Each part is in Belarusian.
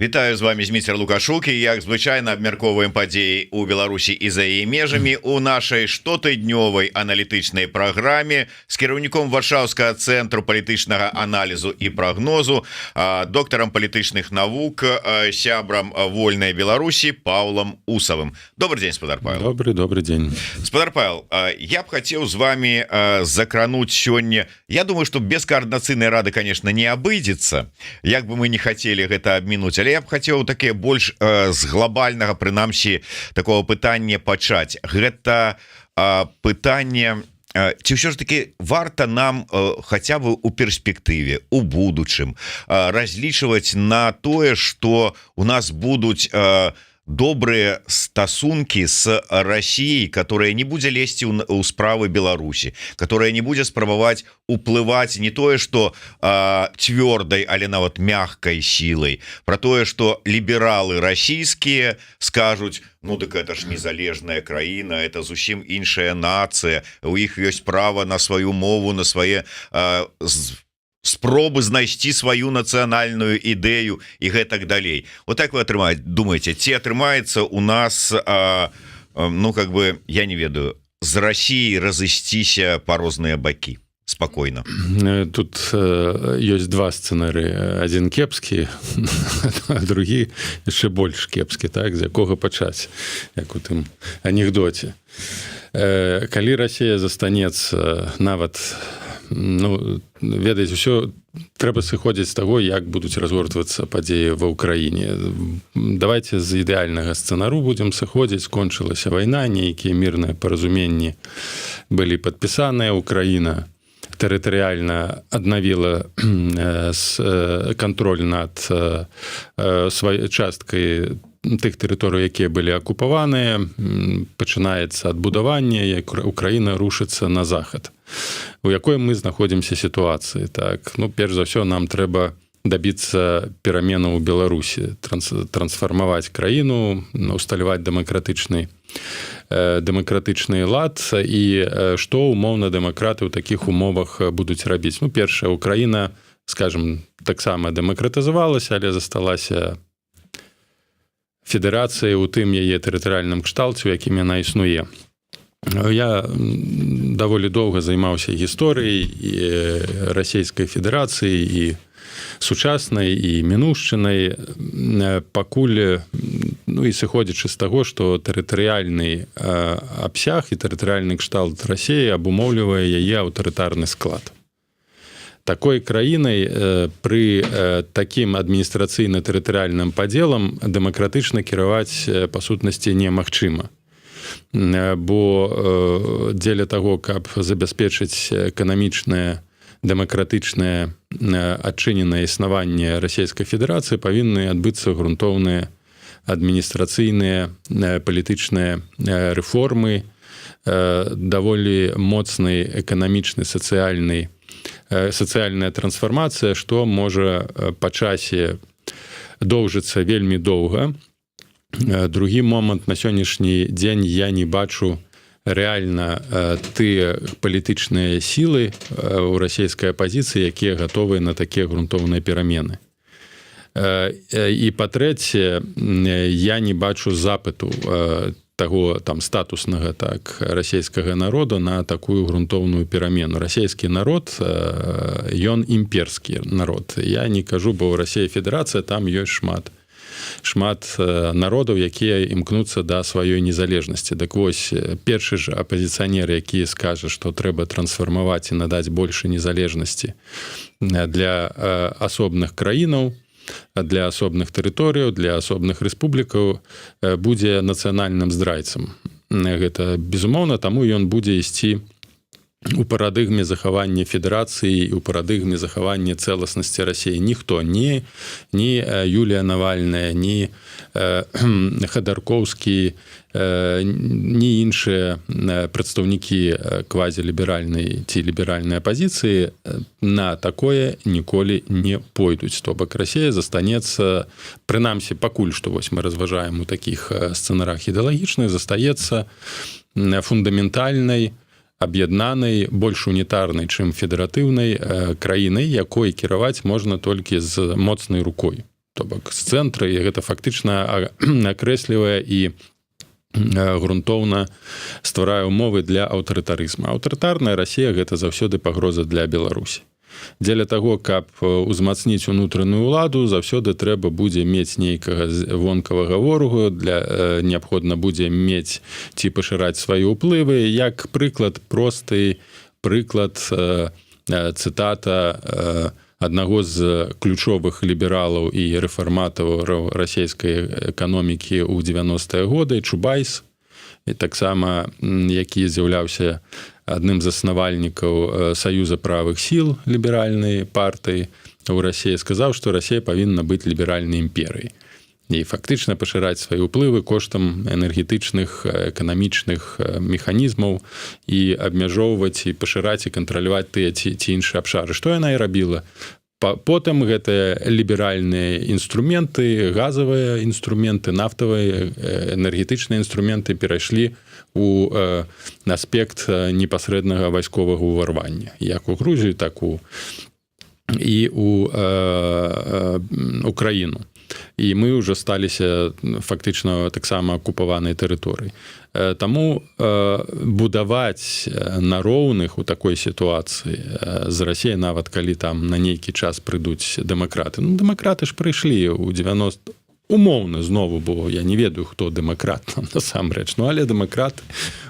Вітаю, з вами Зміцер Лукашук, і як звычайна абмяркоўваем падзеі ў Беларусі і за яе межамі у нашай штотыднёвай аналітычнай праграме з кіраўніком Варшаўскага цэнтру палітычнага аналізу і прагнозу, доктарам палітычных навук, сябрам Вольнай Беларусі Паўлам Усавым. Добрый день, спадар Павел. Добрый день. Спадар Павел, я б хацеў з вами закрануць сёння. Я думаю, что без координацыйнай рады, конечно, не абыдзецца, як бы мы не хотели гэта абмінуць, але я б хацеў таке больш з глобальнага, прынамсі, такого пытання пачаць. Гэта пытанне, ці ўсё ж таки варта нам хаця бы у перспектыве, у будучым разлічваць на тое, што у нас будуць добрые стасунки с Россией, которая не будзе лезть у справы Беларуси, которая не будзе спрабаваць уплываць не тое, что твердой, але нават мягкой силой, про тое, что либералы российские скажут: ну так это ж незалежная краіна, это зусім іншая нация, у іх ёсць права на свою мову, на свае спробы знайсці сваю нацыянальную ідэю і гэтак далей. Вот так вы думаете, ці атрымаецца у нас, ну как бы, я не ведаю, з Россией разысціся па розныя бакі спокойно? Тут ёсць два сцэнары. Адзін кепскі, а другі яшчэ больш кепскі, так, з якога пачаць, як у тым анекдоце. Калі Россия застанецца нават, ну, ведаеце, ўсё трэба сыходзіць з таго, як будуць разгортвацца падзеі ва ўкраіне. Давайте з ідэальнага сцэнару будзем сыходзіць. Скончылася вайна, нейкія мірныя паразуменні былі падпісаныя, Украіна тэрытарыяльна аднавіла кантроль над сваёй часткай тых тэрыторый, якія былі акупаваныя, пачынаецца адбудаванне, як Украіна рушыцца на захад. У якой мы знаходзімся сітуацыі, так? Ну, перш за ўсё, нам трэба дабіцца пераменаў у Беларусі, трансфармаваць краіну, усталяваць дэмакратычны лад, і што умоўна дэмакраты ў такіх умовах будуць рабіць. Ну, першае, Украіна, скажем, таксама дэмакратызавалася, але засталася федэрацыяй у тым яе тэрытарыяльным кшталце, у якім яна існуе. Я даволі доўга займаўся гісторыяй і Расійскай Федэрацыі, і сучаснай, і мінушчынай, пакуль, ну і сыходзячы з таго, што тэрытарыяльны абсяг і тэрытарыяльны кшталт Расіі абумоўлівае яе аўтарытарны склад. Такой краінай пры такім адміністрацыйна-тэрытарыяльным падзелам дэмакратычна кіраваць па сутнасці немагчыма. Бо дзеля таго, каб забяспечыць эканамічнае, дэмакратычнае адчыненае існаванне Расійскай Федэрацыі, павінны адбыцца грунтоўныя адміністрацыйныя палітычныя рэформы, даволі моцны эканамічны, сацыяльная трансфармацыя, што можа па часе доўжыцца вельмі доўга. Другі момант, на сённяшні дзень я не бачу рэальна тыя палітычныя сілы ў расійскай апазіцыі, якія гатовыя на такія грунтоўныя перамены. І па-трэцяе, я не бачу запыту таго там статуснага, так, расійскага народа на такую грунтоўную перамену. Расійскі народ, ён імперскі народ. Я не кажу, бо ў Расіі Федэрацыя, там ёсць шмат народаў, якія імкнуцца да сваёй незалежнасці. Так вось, першы ж апазіцыянер, які скажа, што трэба трансфармаваць і надаць больше незалежнасці для асобных краінаў, для асобных тэрыторыяў, для асобных рэспублікаў, будзе нацыянальным здрайцам. Гэта безумоўна, таму ён будзе ісці у парадыгме захавання федэрацыі, у парадыгме захавання цэласнасці Расіі. Ніхто, ні Юлія Навальная, ні Хадаркоўскі, ні іншыя прадстаўнікі квазіліберальнай ці ліберальнай апазіцыі на такое ніколі не пойдуць. То бок Расія застанецца, прынамсі пакуль што, вось мы разважаем у такіх сцэнарах ідэалагічных, застаецца фундаментальнай, аб'яднанай, больш унітарнай, чым федэратыўнай краінай, якой кіраваць можна толькі з моцнай рукой. то бок з цэнтра, і гэта фактычна акрэслівае і грунтоўна стварае умовы для аўтарытарызма. Аўтарытарная Расія гэта заўсёды пагроза для Беларусі. Дзеля таго, каб узмацніць унутраную ўладу, заўсёды трэба будзе мець нейкага вонкавага ворагу, неабходна будзе мець ці пашыраць свае ўплывы. Як прыклад, просты прыклад, цытата аднаго з ключовых лібералаў і рэфарматаў расійскай эканомікі ў 90-е годы, Чубайс, і таксама які з'яўляўся адным з заснавальнікаў Саюза правых сіл ліберальнай партыі ў Расіі, сказаў, што Расія павінна быць ліберальнай імперыяй і фактычна пашыраць свае ўплывы коштам энергетычных, эканамічных механізмаў і абмяжоўваць і пашыраць і кантраляваць тыя ці іншыя абшары. Што яна і рабіла? Потым гэтыя ліберальныя інструменты, газавыя інструменты, нафтавыя, энергетычныя інструменты перайшлі у аспект непасрэднага вайсковага ўварвання, як у Грузію, так і у Украіну. І мы ўжо сталіся фактычна таксама акупаванай тэрыторыяй. Таму будаваць на роўных у такой сітуацыі з Расіяй, нават калі там на нейкі час прыйдуць дэмакраты. Ну, дэмакраты ж прыйшлі ў 90... Умоўна, знову, бо я не ведаю, хто дэмакрат насамрэч. Ну, але дэмакраты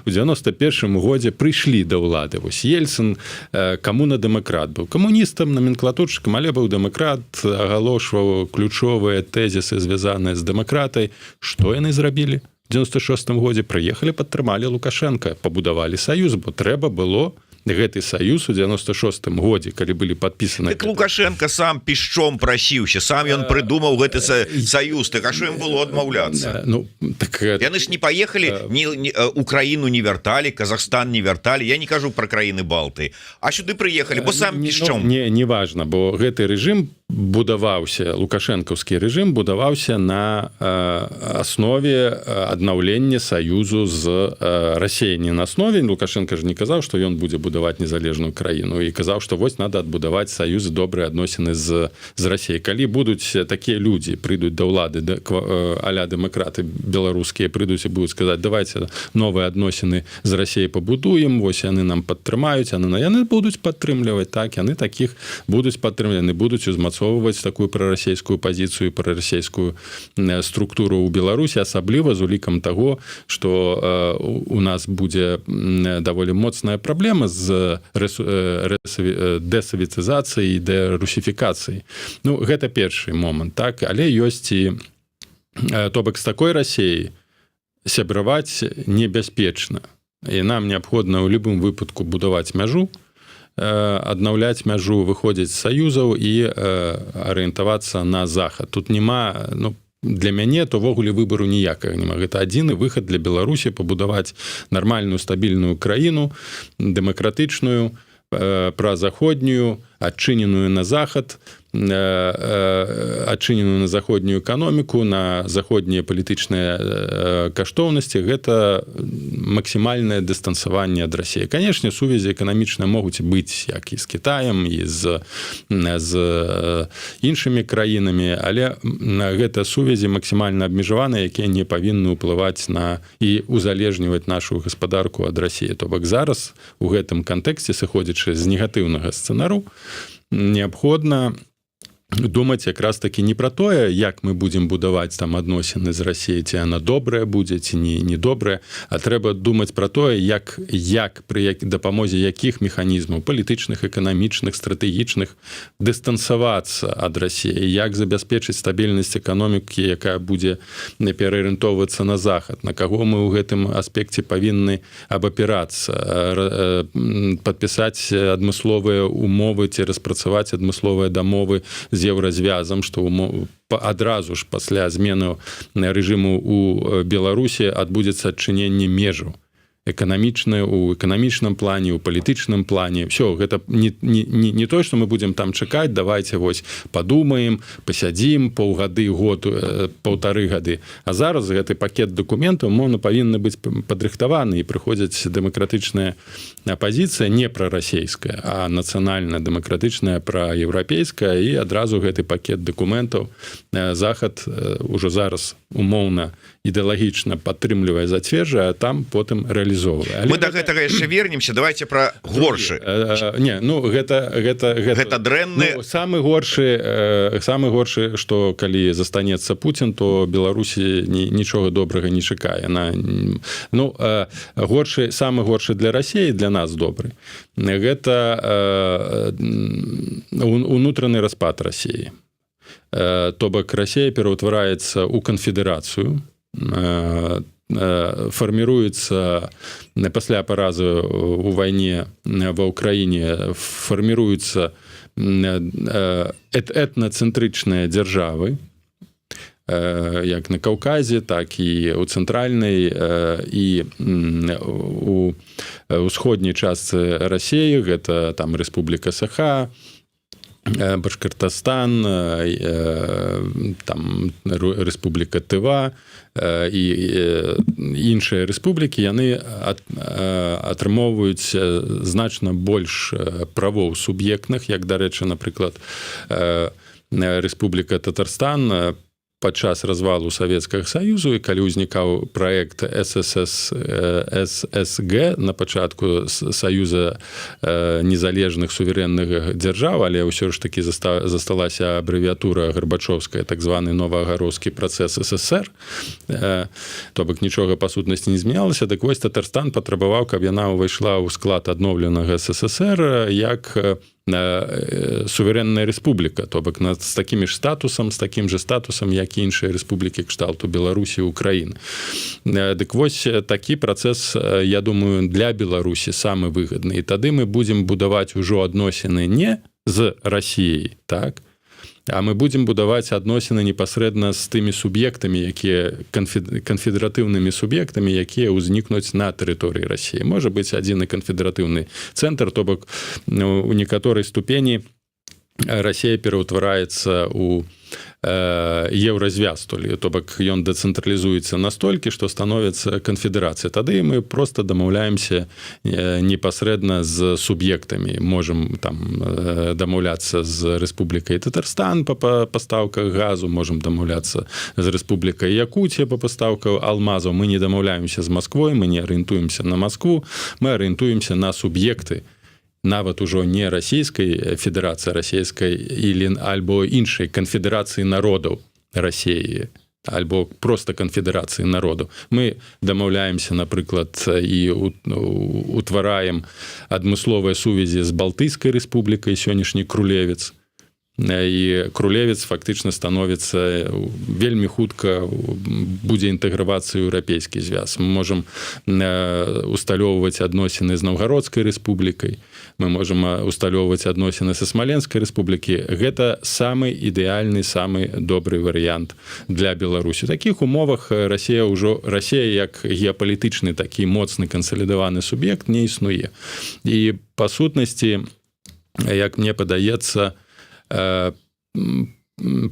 ў 91-м годзе прыйшлі да ўлады. Вось Ельцин камуна-дэмакрат быў. Камуністам, номенклатуршчыкам, але быў дэмакрат, агалошваў ключовыя тэзісы, звязаныя з дэмакратай. Што яны зрабілі? У 96-м годзе прыехалі, падтрымалі Лукашенка, пабудавалі саюз, бо трэба было гэты саюз у 96-м годзе, калі былі падпісаны. Так Лукашенко сам пішчом прасіўся, сам ён прыдумаў гэты саюз, так а што ім было адмаўляцца? Ну, так... Яны ж не паехалі, Украіну не вярталі, Казахстан не вярталі, я не кажу пра краіны Балты, а сюды прыехалі, бо сам пішчом. Не важна, бо гэты рэжым будаваўся, лукашэнкаўскі рэжым будаваўся на аснове аднаўлення саюзу з Расіяй. Не на аснове, Лукашенко ж не казаў, што ён будзе будаваць незалежную краіну, і казаў, што вось надо адбудаваць саюз, добрыя адносіны з Расіяй. Калі будуць такія людзі, прыйдуць да ўлады, а-ля дэмакраты беларускія прыйдуць і будуць сказаць, давайте новыя адносіны з Расіяй пабудуем, вось яны нам падтрымаюць, яны будуць падтрымліваць, так, яны такіх будуць падтрымліваць, яны будуць узмацоўваць такую прарасійскую пазіцыю, прарасійскую структуру ў Беларусі, асабліва з улікам таго, што у нас будзе даволі моцная праблема з дэсавецызацыяй і дэрусіфікацыяй. Ну, гэта першы момант, так, але ёсць і то бок з такой Расіяй сябраваць небяспечна. І нам неабходна ў любым выпадку будаваць мяжу, аднаўляць мяжу, выходзіць з саюзаў і арыентавацца на захад. Тут няма, ну, для мяне то ввогуле выбару ніякага няма. Гэта адзіны выхад для Беларусі пабудаваць нармальную стабільную краіну, дэмакратычную, празаходнюю, адчыненую на захад, адчыненую на заходнюю эканоміку, на заходнія палітычныя каштоўнасці. Гэта максімальнае дыстансаванне ад Расіі. Канешне, сувязі эканамічныя могуць быць як і з Кітаем, і з іншымі краінамі, але гэта сувязі максімальна абмежаваныя, якія не павінны ўплываць на і узалежніваць нашу гаспадарку ад Расіі. То бок зараз у гэтым кантэксце, сыходзячы з негатыўнага сцэнару, неабходна думаць якраз такі не пра тое, як мы будзем будаваць там адносіны з Расіяй, ці яна добрая будзе, ці не добрая, а трэба думаць пра тое, як пры дапамозе якіх механізмаў палітычных, эканамічных, стратэгічных дыстансавацца ад Расіі, як забяспечыць стабільнасць эканомікі, якая будзе пераарыентоўвацца на захад, на каго мы ў гэтым аспекце павінны абапірацца, падпісаць адмысловыя умовы ці распрацаваць адмысловыя дамовы з еўразвязам, што адразу ж пасля змены рэжыму ў Беларусі адбудзецца адчыненне межаў. у эканамічным плане, у палітычным плане. Все, гэта не то, што мы будзем там чакаць, давайте вось падумаем, пасядзім паўгады, год, паўтары гады. А зараз гэты пакет дакументаў моўна павінны быць падрыхтаваны, і прыходзіць дэмакратычная апазіцыя не прарасейская, а нацыянальна-дэмакратычная, праеўрапейская, і адразу гэты пакет дакументаў Захад ужо зараз умоўна ідэалагічна падтрымлівае, зацверджае, а там потым рэалізоўвае. Мы до гэтага яшчэ вернемся. Давайте про горшы. Не, ну гэта дрэнны. Ну, самы горшы, што калі застанецца Путін, то Беларусі нічога добрага не чакае. Ну, самы горшы для Расіі, для нас добры. Гэта унутраны распад Расіі. То бок Расія пераўтвараецца ў канфедэрацыю, фарміруецца пасля паразы ў вайне ва ўкраіне, фарміруюцца этнацэнтрычныя дзяржавы, як на Каўказе, так і ў цэнтральнай і у ўсходняй частцы Расіі, гэта там Рэспубліка Саха, Башкортостан, там Рэспубліка Тыва і іншыя рэспублікі, яны атрымоўваюць значна больш правоў суб'ектных, як, дарэчы, напрыклад, Рэспубліка Татарстан падчас развалу Савецкага Саюзу, і калі ўзнікаў праект ССГ на пачатку Саюза незалежных суверэнных дзяржаў, але ўсё ж такі засталася абрэвіатура гарбачоўская, так званы новаагародскі працэс СССР, то бок нічога па сутнасці не змянялася. Так вось Татарстан патрабаваў, каб яна ўвайшла ў склад адноўленага СССР як суверэнная рэспубліка, то бок з такім ж статусам, як і іншыя рэспублікі кшталту Беларусі, Украіны. Дык вось такі працэс, я думаю, для Беларусі самы выгадны. І тады мы будзем будаваць ужо адносіны не з Расіяй, так, а мы будзем будаваць адносіны непасрэдна з тымі суб'ектамі, якія канфедэратыўнымі суб'ектамі, якія ўзнікнуць на тэрыторыі Расіі. Можа быць адзіны канфедэратыўны цэнтр, то бок у некаторай ступені Расія пераўтвараецца ў еўразвяз, то бок ён дэцэнтралізуецца настолькі, што становіцца канфедэрацыя. Тады мы проста дамаўляемся непасрэдна з суб'ектамі. Можам там дамаўляцца з Рэспублікай Татарстан па пастаўках газу, можам дамаўляцца з Рэспублікай Якутія па пастаўках алмазаў. Мы не дамаўляемся з Масквой, мы не арыентуемся на Маскву, мы арыентуемся на суб'екты, нават ужо не расійскай федэрацыі, расійскай альбо іншай канфедэрацыі народаў Расіі, альбо проста канфедэрацыі народаў. Мы дамаўляемся, напрыклад, і утвараем адмысловыя сувязі з Балтыйскай рэспублікай, сённяшні Крулевец. І Крулевец фактычна становіцца вельмі хутка, будзе інтэгравацца ў еўрапейскі звяз. Мы можам усталёўваць адносіны з Наўгародскай рэспублікай, мы можам усталёўваць адносіны са Смаленскай рэспублікі. Гэта самы ідэальны, самы добры варыянт для Беларусі. У такіх умовах Расія як геапалітычны такі моцны кансалідаваны суб'ект не існуе. І па сутнасці, як мне падаецца,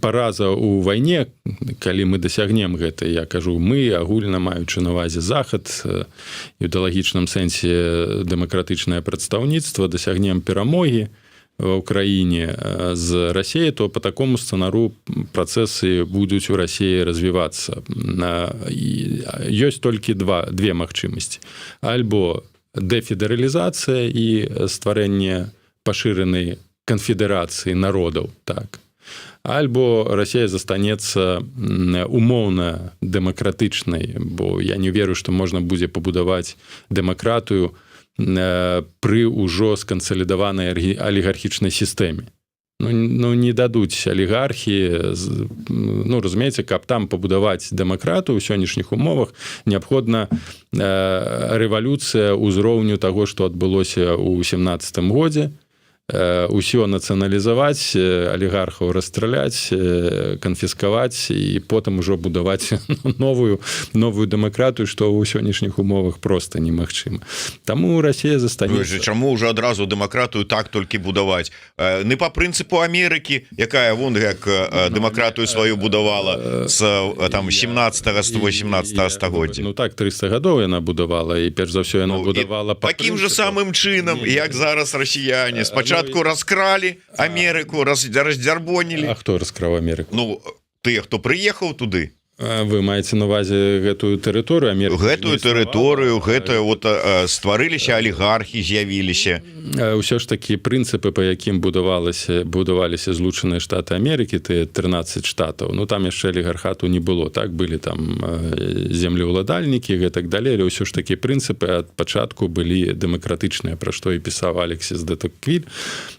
параза ў вайне, калі мы дасягнем гэта, я кажу, мы, агульна маючы на ўвазе Захад, і ў ідэалагічным сэнсе дэмакратычнае прадстаўніцтва, дасягнем перамогі ва ўкраіне з Расіяй, то па такому сцэнару працэсы будуць у Расіі развівацца. Ёсць толькі две магчымасці. Альбо дэфедэралізацыя і стварэнне пашыранай канфедэрацыі народаў, так. Альбо Расія застанецца умоўна дэмакратычнай, бо я не веру, што можна будзе пабудаваць дэмакратыю пры ўжо скансалідаванай алігархічнай сістэме. Ну, не дадуць алігархіі, разумееце, каб там пабудаваць дэмакратыю ў сённяшніх умовах, неабходна рэвалюцыя ўзроўню таго, што адбылося ў 17 годзе, ўсё нацыяналізаваць, алігархаў расстраляць, канфіскаваць і потым ужо будаваць новую дэмакратыю, што ў сённяшніх умовах проста немагчыма. Таму Расія застанецца. Чаму ўжо адразу дэмакратыю так толькі будаваць? Не па прынцыпу Амерыкі, якая вон як дэмакратыю сваю будавала з там 17-18 стагоддзя. Ну так 300 гадоў яна будавала, і перш за ўсё яна будавала такім же самым чынам, як зараз расіяне спачатку раскралі Амерыку, раздзярбонілі. А хто раскраў Амерыку? Ну тыя, хто прыехаў туды. Вы маеце на увазе гэтую тэрыторыю Амерыкі? Гэтую тэрыторыю, гэтую вот стварыліся алігархі, з'явіліся. Ўсё ж такі прынцыпы, па якім будаваліся Злучаныя Штаты Амерыкі, тыя 13 штатаў. Ну там яшчэ алігархату не было, так былі там землеўладальнікі, гэтак далей, але ўсё ж такі прынцыпы ад пачатку былі дэмакратычныя, пра што і пісаў Алексіс де Токвіль,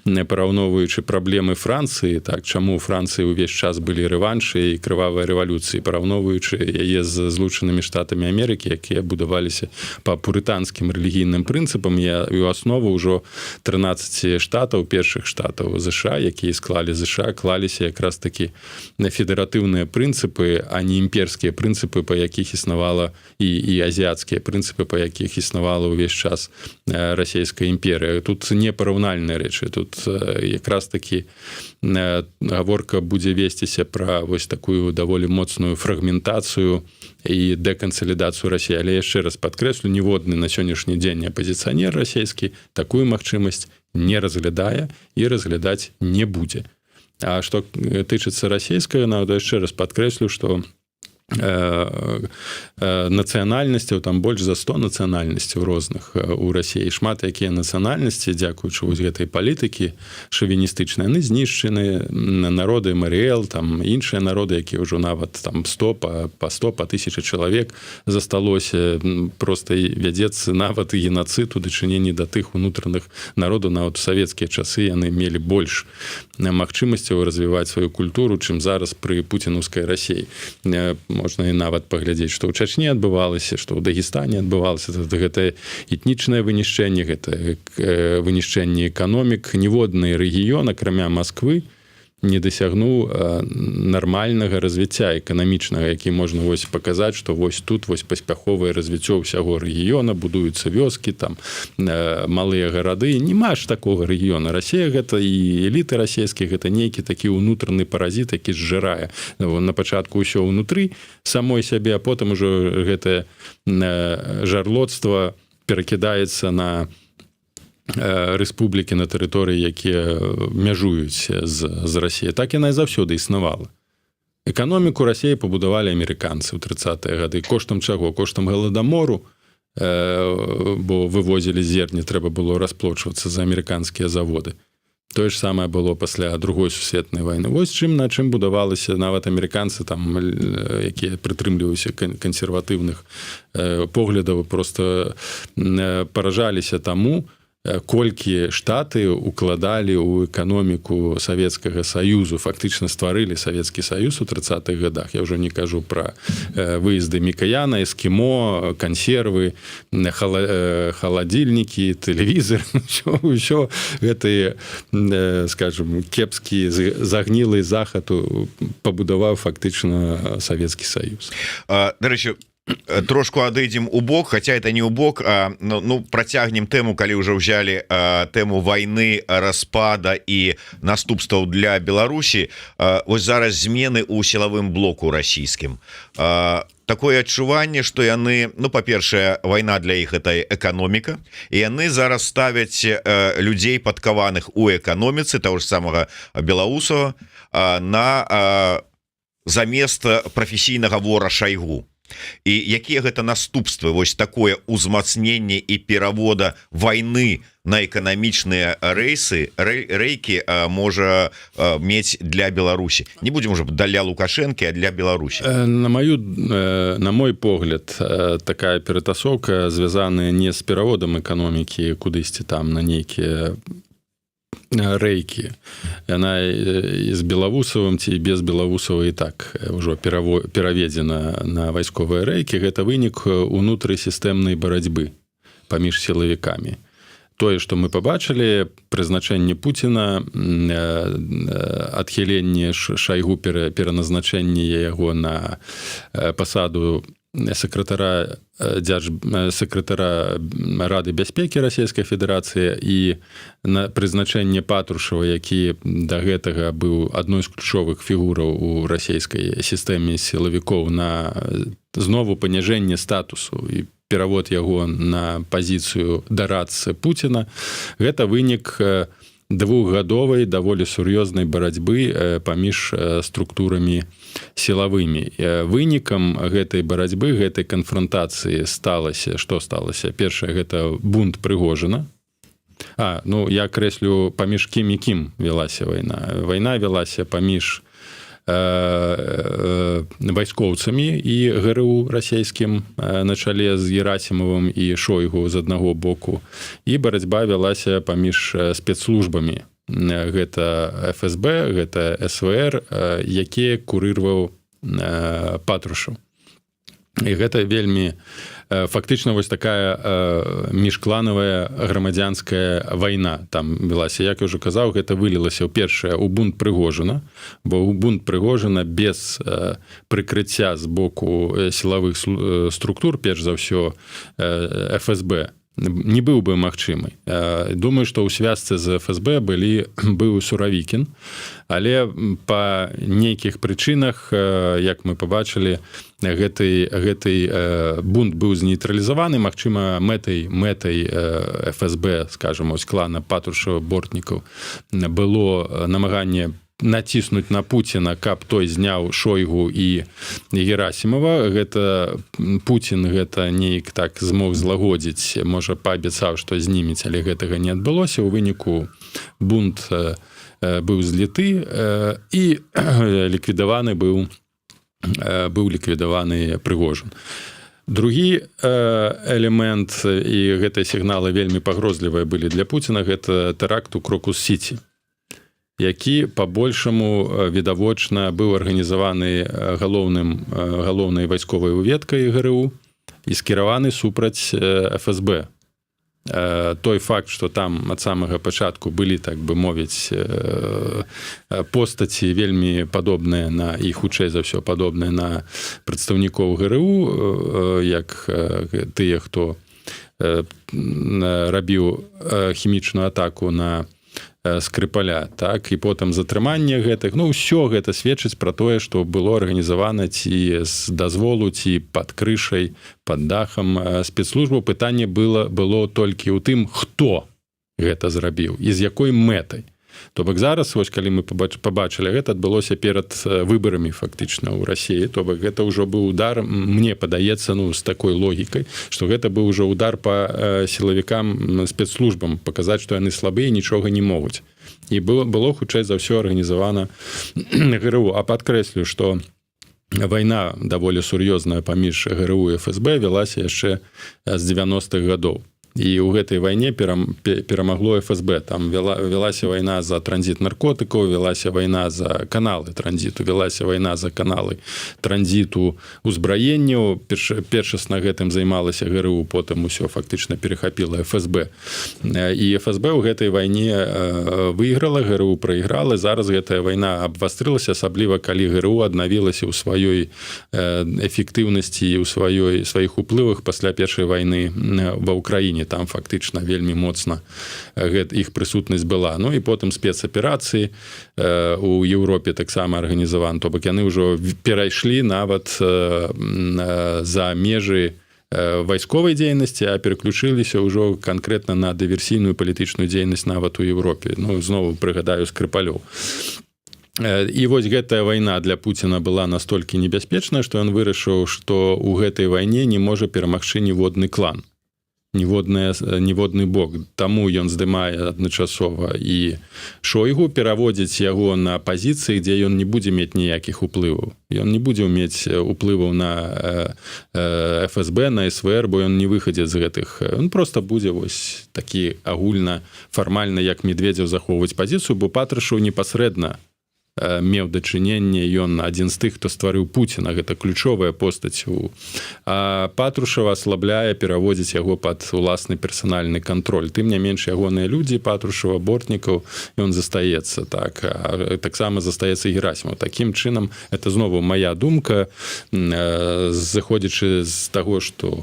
параўноўваючы праблемы Францыі, так чаму ў Францыі ўвесь час былі рэваншы і крывавыя рэвалюцыі, параўноўваючы яе з Злучанымі Штатамі Амерыкі, якія будаваліся па пурытанскім рэлігійным прынцыпам, і ў аснову ўжо 13 штатаў, першых штатаў ЗША, якія склалі ЗША, клаліся якраз такі федэратыўныя прынцыпы, а не імперскія прынцыпы, па якіх існавала і азіяцкія прынцыпы, па якіх існавала ўвесь час расійская імперыя. Тут не параўнальныя рэчы, тут якраз такі гаворка будзе весціся пра вось такую даволі моцную фрагментацыю і дэкансалідацыю Расіі. Але яшчэ раз падкрэслю, ніводны на сённяшні дзень апазіцыянер расійскі такую магчымасць не разглядае і разглядаць не будзе. А што тычыцца расійскай, яшчэ раз падкрэслю, што нацыянальнасцяў, там больш за 100 нацыянальнасцяў розных у Расіі. Шмат якія нацыянальнасці, дзякуючы вось гэтай палітыкі шавіністычнай, яны знішчаны, народы Маріэл, там іншыя народы, якія ўжо нават там 100 па 1000 чалавек засталося, проста вядзецца нават генацыд у дачыненні да тых унутраных народаў. Нават у савецкія часы яны мелі больш магчымасцяў развіваць сваю культуру, чым зараз пры пуцінаўскай Расіі. Можна і нават паглядзець, што ў Чачні адбывалася, што ў Дагестане адбывалася. Гэта этнічнае вынішчэнне, гэта вынішчэнне эканомік. Ніводны рэгіён, акрамя Масквы, не дасягнуў нармальнага развіцця эканамічнага, які можна вось паказаць, што вось тут вось паспяховае развіццё ўсяго рэгіёна, будуюцца вёскі, там малыя гарады. Нема ж такога рэгіёна. Расія гэта і эліты расійскія, гэта нейкі такі ўнутраны паразіт, які зжырае на пачатку ўсё ўнутры самой сябе, а потым ужо гэтае жарлоцтва перакідаецца на рэспублікі на тэрыторыі, якія мяжуюць з Расіяй. Так яна і заўсёды існавала. Эканоміку Расіі пабудавалі амерыканцы ў 30-е гады. Коштам чаго? Коштам галадамору, бо вывозілі зерне, трэба было расплочвацца за амерыканскія заводы. Тое ж самае было пасля Другой сусветнай вайны. Вось на чым будавалася нават амерыканцы, там, якія прытрымліваліся кансерватыўных поглядаў, проста паражаліся таму, колькі штаты укладалі ў эканоміку Савецкага Саюзу, фактычна стварылі Савецкі Саюз у 30-х гадах. Я ўжо не кажу пра выезды Мікаяна, эскімо, кансервы, халадзільнікі, тэлевізор, ўсё гэтыя, скажем, кепскі загнілы захад пабудаваў фактычна Савецкі Саюз. Дарэчы, трошку адыдзем у бок, хаця это не ў бок, ну працягнем тэму, калі ўжо ўзялі тэму вайны, распада і наступстваў для Беларусі. Вось зараз змены ў сілавым блоку расійскім. Такое адчуванне, што яны, ну, па-першае, вайна для іх это эканоміка, і яны зараз ставяць людзей падкаваных у эканоміцы, таго ж самага Белаусава, на замест прафесійнага вора Шайгу. І якія гэта наступствы, вось такое ўзмацненне і перавода вайны на эканамічныя рэйкі можа мець для Беларусі? Не будзем уже для Лукашэнкі, а для Беларусі. На мой погляд, такая ператасоўка звязаная не з пераводам эканомікі кудысьці там на нейкія рэйкі. Яна з Белавусавым ці без Белавусава і так ўжо пераведзена на вайсковыя рэйкі. Гэта вынік унутрысістэмнай барацьбы паміж сілавікамі. тое, што мы пабачылі, прызначэнне Пуціна, адхіленне Шайгу, пераназначэнне яго на пасаду сакратара Рады бяспекі Расійскай Федэрацыі і на прызначэнне Патрушева, які да гэтага быў адной з ключовых фігураў у расійскай сістэме сілавікоў, на знову паніжэнне статусу і перавод яго на пазіцыю дарадцы Пуціна. Гэта вынік двухгадовай даволі сур'ёзнай барацьбы паміж структурамі сілавымі. Вынікам гэтай барацьбы, гэтай канфронтацыі сталася, што сталася? Першае, гэта бунт Прыгожына. Я крэслю, паміж кім і кім вялася вайна. Вайна вялася паміж вайскоўцамі і ГРУ расійскім на чале з Герасімовым і Шойгу з аднаго боку, і барацьба вялася паміж спецслужбамі. Гэта ФСБ, гэта СВР, якія курыраваў Патрушев. І гэта вельмі фактычна вось такая міжкланавая грамадзянская вайна там вялася. Як я ўжо казаў, гэта вылілася ў першае ў бунт Прыгожына, бо ў бунт Прыгожына без прыкрыцця з боку сілавых структур, перш за ўсё ФСБ, не быў бы магчымы. Думаю, што ў звязцы з ФСБ быў Суравікін, але па нейкіх прычынах, як мы пабачылі, гэты бунт быў знейтралізаваны. Магчыма, мэтай ФСБ, скажам, ось клана Патрушева-Бортнікаў было намаганне націснуць на Пуціна, каб той зняў Шойгу і Герасімова. Гэта Пуцін гэта неяк так змог злагодзіць, можа, паабяцаў, што знімець, але гэтага не адбылося. У выніку бунт быў зліты і ліквідаваны быў ліквідаваны Прыгожин. Другі элемент, і гэтыя сігналы вельмі пагрозлівыя былі для Пуціна, гэта тэракт у Крокус-Сіці, які па-большаму відавочна быў арганізаваны галоўнай вайсковай уведкай ГРУ і скіраваны супраць ФСБ. Той факт, што там ад самага пачатку былі, так бы мовіць, постаці вельмі падобныя на, і хутчэй за ўсё падобныя на прадстаўнікоў ГРУ, як тыя, хто рабіў хімічную атаку на Скрипаля, так, і потым затрыманне гэтых. Ўсё гэта сведчыць пра тое, што было арганізавана ці з дазволу, ці пад крышай, пад дахам спецслужбаў. Пытанне было толькі ў тым, хто гэта зрабіў і з якой мэтай. То бок зараз, вось калі мы пабачылі, гэта адбылося перад выбарамі фактычна ў Расіі, то бок гэта ўжо быў удар, мне падаецца, з такой логікай, што гэта быў ужо удар па сілавікам, спецслужбам, паказаць, што яны слабыя, нічога не могуць. І было хутчэй за ўсё арганізавана ГРУ. А падкрэслю, што вайна даволі сур'ёзная паміж ГРУ і ФСБ вялася яшчэ з 90-х гадоў. І ў гэтай вайне перамагло ФСБ. Там вялася вайна за транзіт наркотыкаў, вялася вайна за каналы транзіту, вялася вайна за каналы транзіту узбраенняў. Першасна гэтым займалася ГРУ, потым усё фактычна перахапіла ФСБ. І ФСБ ў гэтай вайне выйграла, ГРУ прайграла. Зараз гэтая вайна абвастрылася, асабліва калі ГРУ аднавілася ў сваёй эфектыўнасці і ў сваіх уплывах пасля першай вайны ва ўкраіне. Там фактычна вельмі моцна іх прысутнасць была. І потым спецаперацыі у Еўропе таксама арганізаваны. То бок яны ўжо перайшлі нават за межы вайсковай дзейнасці, а пераключыліся ўжо канкрэтна на дыверсійную палітычную дзейнасць нават у Еўропе. Знову прыгадаю Скрипалёў. І вось гэтая вайна для Пуціна была настолькі небяспечная, што ён вырашыў, што ў гэтай вайне не можа перамагчы ніводны клан, ніводны бок. Таму ён здымае адначасова і Шойгу, пераводзіць яго на пазіцыі, дзе ён не будзе мець ніякіх уплываў. Ён не будзе мець уплываў на ФСБ, на СВР, бо ён не выхадзе з гэтых. Ён проста будзе вось такі агульна, фармальна, як Медведзеў, захоўваць пазіцыю, бо Патрушев непасрэдна меў дачыненне, ён адзін з тых, хто стварыў Пуціна, гэта ключовая постаць. А Патрушева аслабляе, пераводзіць яго пад уласны персанальны кантроль. Тым не менш, ягоныя людзі, Патрушева, Бортнікаў, ён застаецца. Таксама застаецца Герасімов. Такім чынам, это знову моя думка, заходзячы з таго, што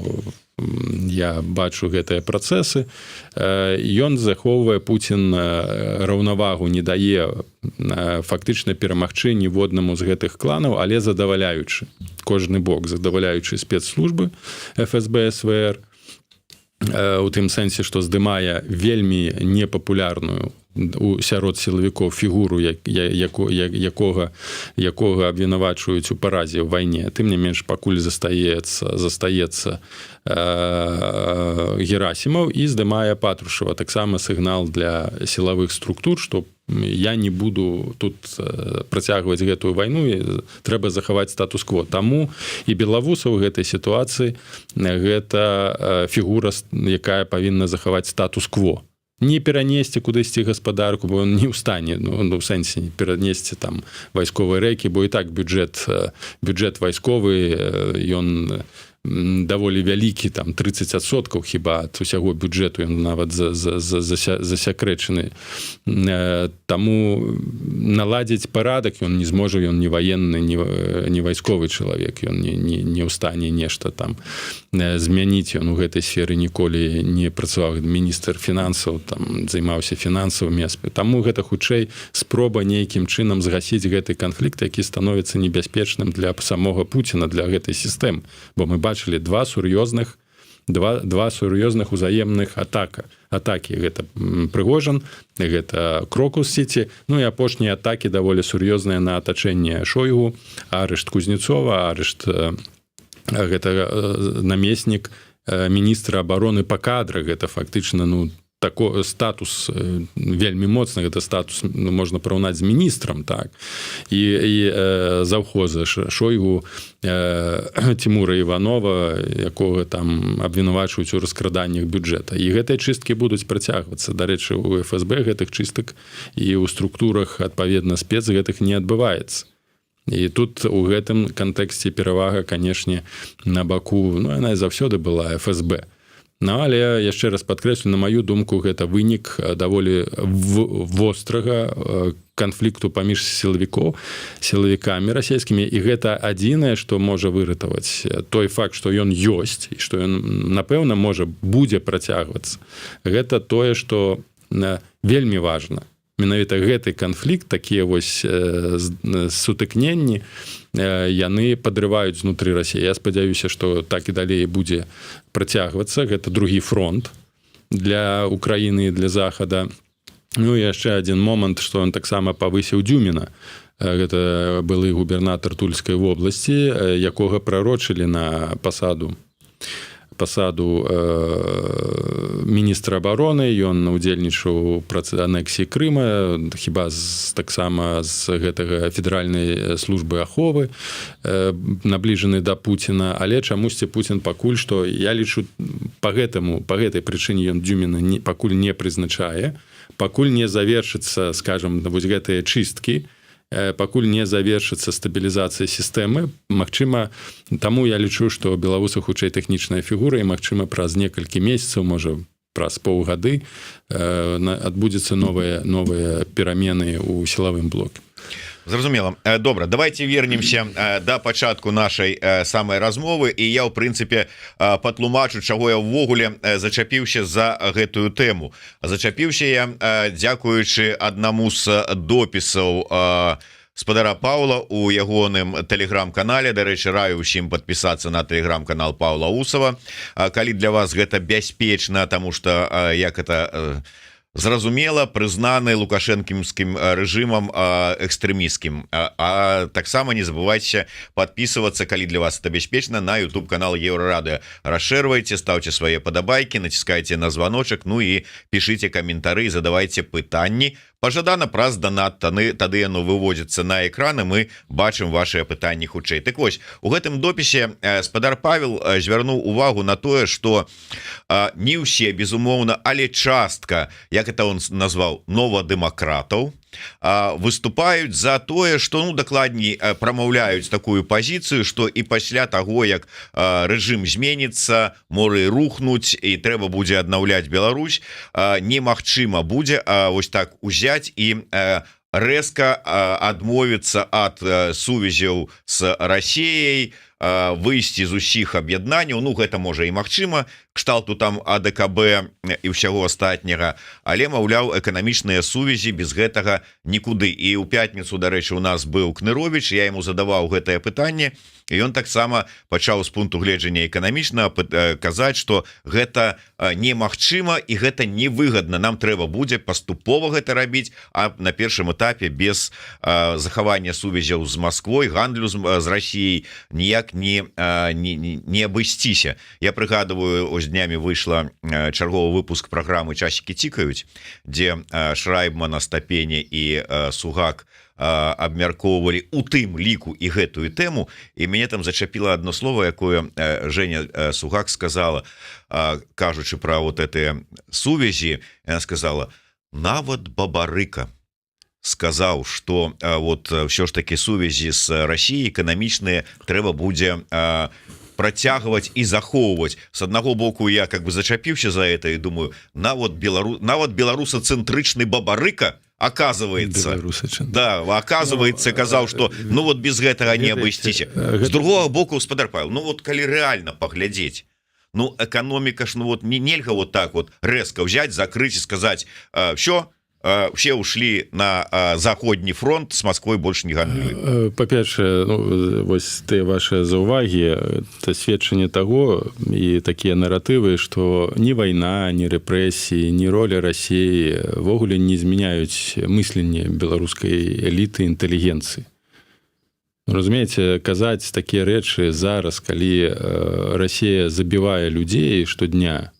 я бачу гэтыя працэсы, ён захоўвае, Пуцін раўнавагу не дае фактычна перамагчы ніводнаму з гэтых кланаў, але задаваляючы кожны бок, задаваляючы спецслужбы ФСБ, СВР, у тым сэнсе, што здымае вельмі непапулярную сярод сілавікоў фігуру, якога абвінавачваюць у паразе ў вайне. Тым не менш, пакуль застаецца Герасімов і здымае Патрушева. Таксама сігнал для сілавых структур, што я не буду тут працягваць гэтую вайну, трэба захаваць статус-кво. Таму і Белавусаў у гэтай сітуацыі гэта фігура, якая павінна захаваць статус-кво. Не перанесці кудысьці гаспадарку, бо ён не ў стане, у сэнсе не перанесці там вайсковыя рэкі, бо і так бюджэт вайсковы, ён даволі вялікі, там 30% хіба ад усяго бюджэту, ён нават засякрэчаны. Таму наладзіць парадак ён не зможа, ён не ваенны, не вайсковы чалавек, ён не ў стане нешта там змяніць. Ён у гэтай сферы ніколі не працаваў, міністр фінансаў, там займаўся фінансавымі аспектамі. Таму гэта хутчэй спроба нейкім чынам згасіць гэты канфлікт, які становіцца небяспечным для самога Пуціна, для гэтай сістэмы. Бо мы бачылі два сур'ёзных узаемных атакі. Гэта Прыгожин, гэта Крокус-Сіці, ну і апошнія атакі даволі сур'ёзныя на атачэнне Шойгу, арышт Кузнецова, арышт гэта намеснік міністра абароны па кадрах. Гэта фактычна, такой статус вельмі моцны, гэта статус можна параўнаць з міністрам, так, і завхоза Шойгу, Тимура Іванова, якога там абвінавачваюць у раскраданнях бюджэта. І гэтыя чысткі будуць працягвацца. Дарэчы, у ФСБ гэтых чыстак і ў структурах адпаведна спец гэтых не адбываецца. І тут у гэтым кантэксце перавага, канешне, на баку, яна і заўсёды была ФСБ. Але яшчэ раз падкрэслю, на маю думку, гэта вынік даволі вострага канфлікту паміж сілавікамі расійскімі, і гэта адзінае, што можа выратаваць той факт, што ён ёсць і што ён, напэўна, будзе працягвацца. Гэта тое, што вельмі важна. Менавіта гэты канфлікт, такія вось сутыкненні, яны падрываюць знутры Расіі. Я спадзяюся, што так і далей будзе працягвацца. Гэта другі фронт для Украіны і для Захада. Ну і яшчэ адзін момант, што ён таксама павысіў Дзюміна. Гэта былы губернатар Тульскай вобласці, якога прарочылі на пасаду міністра абароны. Ён удзельнічаў у анексіі Крыма, хіба таксама з гэтага федэральнай службы аховы, набліжаны да Пуціна, але чамусьці Пуцін пакуль што, я лічу, па гэтай прычыне ён Дзюміна пакуль не прызначае, пакуль не завершыцца, скажам, вось гэтыя чысткі, пакуль не завершыцца стабілізацыя сістэмы. Магчыма, таму я лічу, што Белавуса хутчэй тэхнічная фігура, і магчыма праз некалькі месяцаў, можа праз паўгады адбудзецца новыя перамены ў сілавым блоке. Зразумела. Добра, давайте вернемся да пачатку нашай самай размовы, і я ў прынцыпе патлумачу, чаго я ўвогуле зачапіўся за гэтую тэму. Зачапіўся я дзякуючы аднаму з допісаў спадара Паўла у ягоным тэлеграм-канале. Дарэчы, раю ўсім падпісацца на тэлеграм-канал Паўла Усава, калі для вас гэта бяспечна, таму што як это зразумела, прызнаны лукашэнкінскім рэжымам экстрэмісцкім. А таксама не забывайце подписываться, калі для вас это бяспечна, на YouTube канал Еўрарадыё. Расшэрвайце, ставце свае падабайкі, націскайце на званочак, ну і пішыце каментары, задавайце пытанні. Пажадана праз донат, тады яно выводзіцца на экраны, мы бачым вашыя пытанні хутчэй. Так вось, у гэтым допісе спадар Павел звярнуў увагу на тое, што не ўсе, безумоўна, але частка, як як это он назваў, новадэмакратаў, выступаюць за тое, што ну дакладней прамаўляюць такую пазіцыю, што і пасля таго, як рэжым зменіцца, моры рухнуць і трэба будзе аднаўляць Беларусь, немагчыма будзе вось так узяць і рэзка адмовіцца ад сувязяў з Расіяй, выйсці з усіх аб'яднанняў. Ну гэта можа і магчыма, кшталту там АДКБ і ўсяго астатняга, але маўляў, эканамічныя сувязі без гэтага нікуды. І ў пятніцу, дарэчы, у нас быў Кныровіч, я яму задаваў гэтае пытанне, і ён таксама пачаў з пункту гледжання эканамічна казаць, што гэта немагчыма і гэта невыгадна, нам трэба будзе паступова гэта рабіць, а на першым этапе без захавання сувязяў з Масквой, гандлю з Расіяй ніяк не абысціся. Я прыгадываю, ось днямі выйшла чарговы выпуск праграмы «Часікі цікаюць», дзе Шрайбман, Астапене і Сугак абмяркоўвалі у тым ліку і гэтую тэму, і мяне там зачапіла одно слово, якое Женя Сугак сказала, кажучы пра вот гэтыя сувязі. Яна сказала: нават Бабарыка сказаў, што вот ўсё ж такі сувязі з Расіяй эканамічныя трэба будзе працягваць і захоўваць. С аднаго боку, я как бы зачапіўся за это і думаю, нават беларусацэнтрычны Бабарыка, оказывается, да, оказывается, казаў, что ну вот без гэтага не абысціся. З другого боку, гаспадар Павел, ну вот калі реально поглядзець, ну экономика ж, ну вот нельга вот так вот резко взять, закрыть и сказать: все ушли на заходні фронт, с Москвой больше не гандлюем. Па-першае, ну, вось тыя ваши заўвагі, это сведчанне таго і такія наратывы, што ні вайна, ні рэпрэсіі, ні роля Расіі ввогуле не змяняюць мысленне беларускай эліты, інтэлігенцыі. Разумееце, казаць такія рэчы зараз, калі Расія забівае людзей штодня,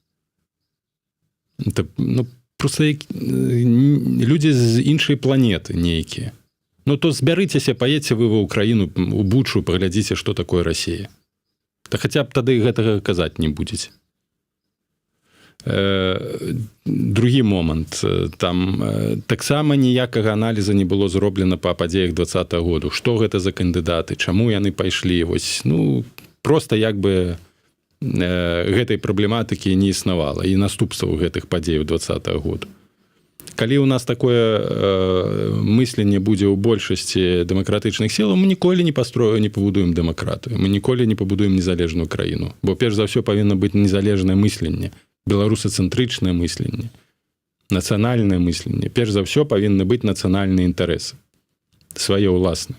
это, ну, просто людзі з іншай планеты нейкія. Ну то збярыцеся, паедзьце вы ва Украіну, у Бучу, паглядзіце, што такое Расія. Та хаця б тады гэтага казаць не будзеце. Другі момант. Там таксама ніякага аналіза не было зроблена па падзеях 20-го году. Што гэта за кандыдаты, чаму яны пайшлі? Вось, ну, просто як бы гэтай праблематыкі не існавала і наступстваў гэтых падзеяў 20-го году. Калі у нас такое мысленне будзе ў большасці дэмакратычных сілаў, мы ніколі не пабудуем дэмакратыю, мы ніколі не пабудуем незалежную краіну, бо перш за ўсё павінна быць незалежнае мысленне, беларусацэнтрычнае мысленне, нацыянальнае мысленне. Перш за ўсё павінны быць нацыянальныя інтарэсы, свае ўласныя.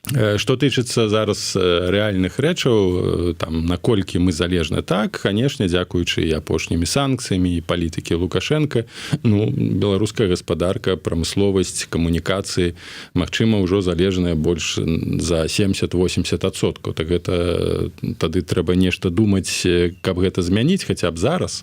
Што тычыцца зараз рэальных рэчаў, там, наколькі мы залежны, так, канешне, дзякуючы і апошнімі санкцыямі і палітыкі Лукашенка, ну, беларуская гаспадарка, прамысловасць, камунікацыі, магчыма, ўжо залежная больш за 70-80%. Так гэта тады трэба нешта думаць, каб гэта змяніць хаця б зараз.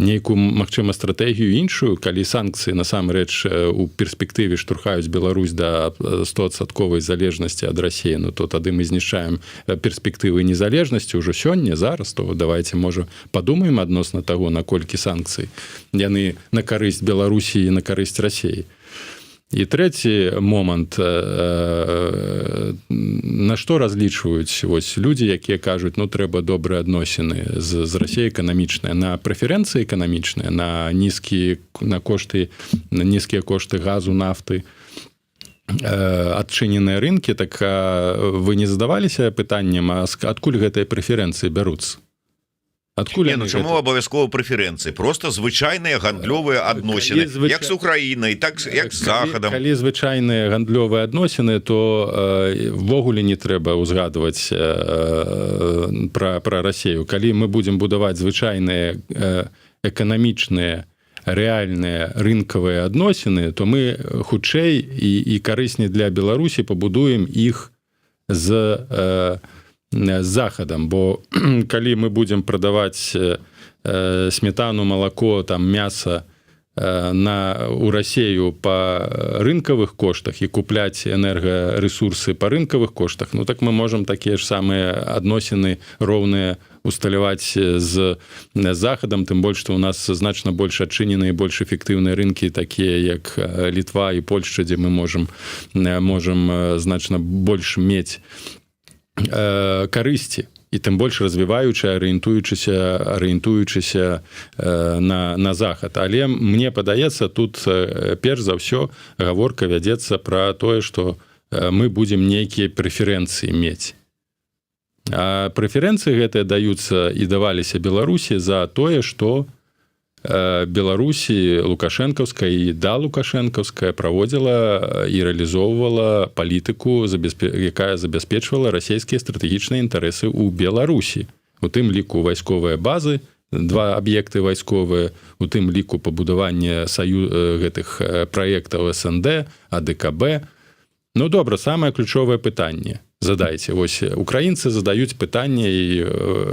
Нейкую, магчыма, стратэгію іншую, калі санкцыі насамрэч у перспектыве штурхаюць Беларусь да 100% залежнасці ад Расіі, ну то тады мы знішчаем перспектывы незалежнасці ўжо сёння, зараз, то давайте, можа, падумаем адносна таго, наколькі санкцыі яны на карысць Беларусі і на карысць Расіі. І трэці момант, на што разлічваюць вось людзі, якія кажуць, ну трэба добрыя адносіны з Расіяй эканамічныя, на прэферэнцыі эканамічныя, на нізкія кошты газу, нафты, адчыненыя рынкі, так вы не задаваліся пытаннем, а адкуль гэтыя прэферэнцыі бяруцца? Ну, чаму абавязкова прэферэнцыі? Просто звычайныя гандлёвыя адносіны, як з Украінай, так як з Захадам. Калі звычайныя гандлёвыя адносіны, то ввогуле не трэба ўзгадваць пра Расію. Калі мы будзем будаваць звычайныя эканамічныя, рэальныя рынкавыя адносіны, то мы хутчэй і карысней для Беларусі пабудуем іх з Захадам, бо калі мы будзем прадаваць сметану, малако, там мяса у Расею па рынкавых коштах і купляць энергарэсурсы па рынкавых коштах, ну так мы можам такія ж самыя адносіны роўныя усталяваць з захадам, тым больш, што ў нас значна больш адчыненыя і больш эфектыўныя рынкі, такія як Літва і Польшча, дзе мы можам значна больш мець карысці, і тым больш развіваючы, арыентуючыся на захад. Але мне падаецца, тут перш за ўсё гаворка вядзецца пра тое, што мы будзем нейкія прэферэнцыі мець. А прэферэнцыі гэтыя даюцца і даваліся Беларусі за тое, што Беларусі лукашэнкаўская і да лукашэнкаўская праводзіла і рэалізоўвала палітыку, якая забяспечвала расійскія стратэгічныя інтарэсы ў Беларусі. У тым ліку вайсковыя базы, 2 аб'екты вайсковыя, у тым ліку пабудаванне гэтых праектаў СНД, АДКБ. Ну, добра, самае ключовае пытанне задайце. Вось украінцы задаюць пытанне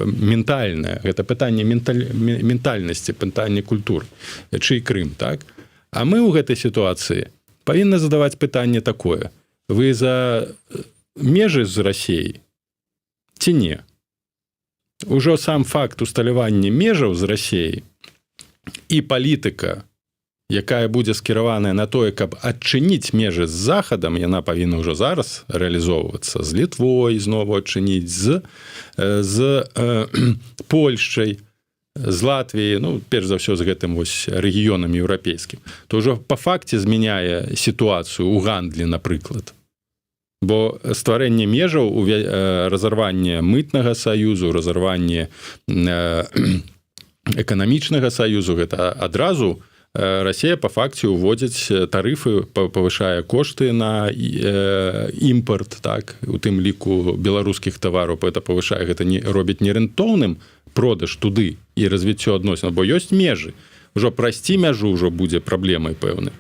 ментальнае. Гэта пытанне ментальнасці, пытанне культур. Чый Крым, так? А мы ў гэтай сітуацыі павінны задаваць пытанне такое. Вы за межы з Расіяй ці не? Ужо сам факт усталявання межаў з Расіяй і палітыка, якая будзе скіраваная на тое, каб адчыніць межы з захадам, яна павінна ўжо зараз рэалізоўвацца з Літвой, знову адчыніць з Польшчай, з Латвіяй, ну, перш за ўсё з гэтым вось рэгіёнам еўрапейскім, то ўжо па факце змяняе сітуацыю ў гандлі, напрыклад. Бо стварэнне межаў, разарванне мытнага саюзу, разарванне эканамічнага саюзу, гэта адразу Расія па факце ўводзіць тарыфы, павышае кошты на імпорт, так, у тым ліку беларускіх тавараў, гэта павышае, гэта робіць нерэнтоўным продаж туды і развіццё адносін, бо ёсць межы. Ужо прайсці мяжу ўжо будзе праблемай пэўнай.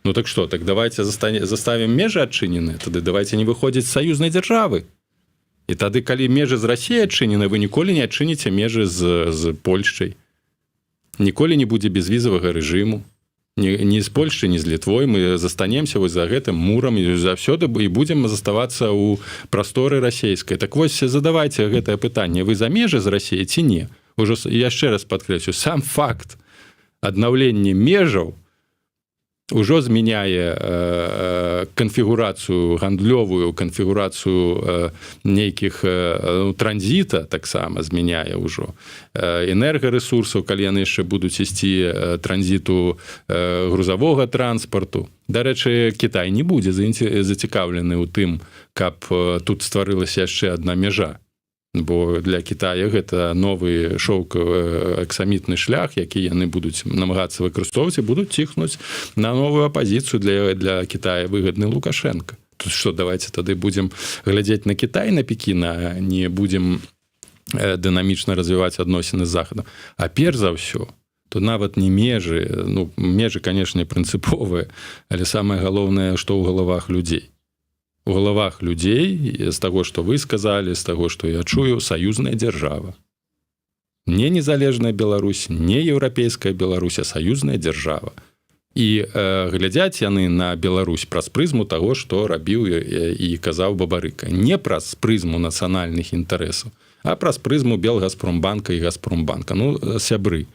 Ну так што, так давайте заставім межы адчыненыя, тады давайте не выходзіць з саюзнай дзяржавы. І тады, калі межы з Расіяй адчынены, вы ніколі не адчыніце межы з Польшчай. Ніколі не будзе безвізавага рэжыму. Ні з Польшчы, ні з Літвой. Мы застанемся вось за гэтым мурам і заўсёды і будзем заставацца ў прасторы расійскай. Так вось задавайце гэтае пытанне. Вы за межы з Расіяй ці не? Ужо яшчэ раз падкрэслю, сам факт аднаўлення межаў ўжо змяняе канфігурацыю гандлёвую, канфігурацыю нейкіх транзіта таксама змяняе ўжо. Энергарэсурсаў, калі яны яшчэ будуць ісці транзіту грузавога транспарту. Дарэчы, Кітай не будзе зацікаўлены ў тым, каб тут стварылася яшчэ адна мяжа. Бо для Китая гэта новы шоўкавы аксамітны шлях, які яны будуць намагацца выкарыстоўваць і будуць ціхнуць на новую апазіцыю для Китая выгадны Лукашенко. Тут што, давайте тады будзем глядзець на Кітай, на Пекін, а не будзем дынамічна развіваць адносіны з захадам. А перш за ўсё, то нават не межы, ну, межы, канешне, прынцыповыя, але самае галоўнае, што ў галавах людзей. У галавах людзей, з таго, што вы сказалі, з таго, што я чую, саюзная дзяржава. Не незалежная Беларусь, не еўрапейская Беларусь, а саюзная дзяржава. І глядзяць яны на Беларусь праз прызму таго, што рабіў і казаў Бабарыка. Не праз прызму нацыянальных інтарэсаў, а праз прызму Белгазпромбанка і Газпромбанка. Ну, сябры,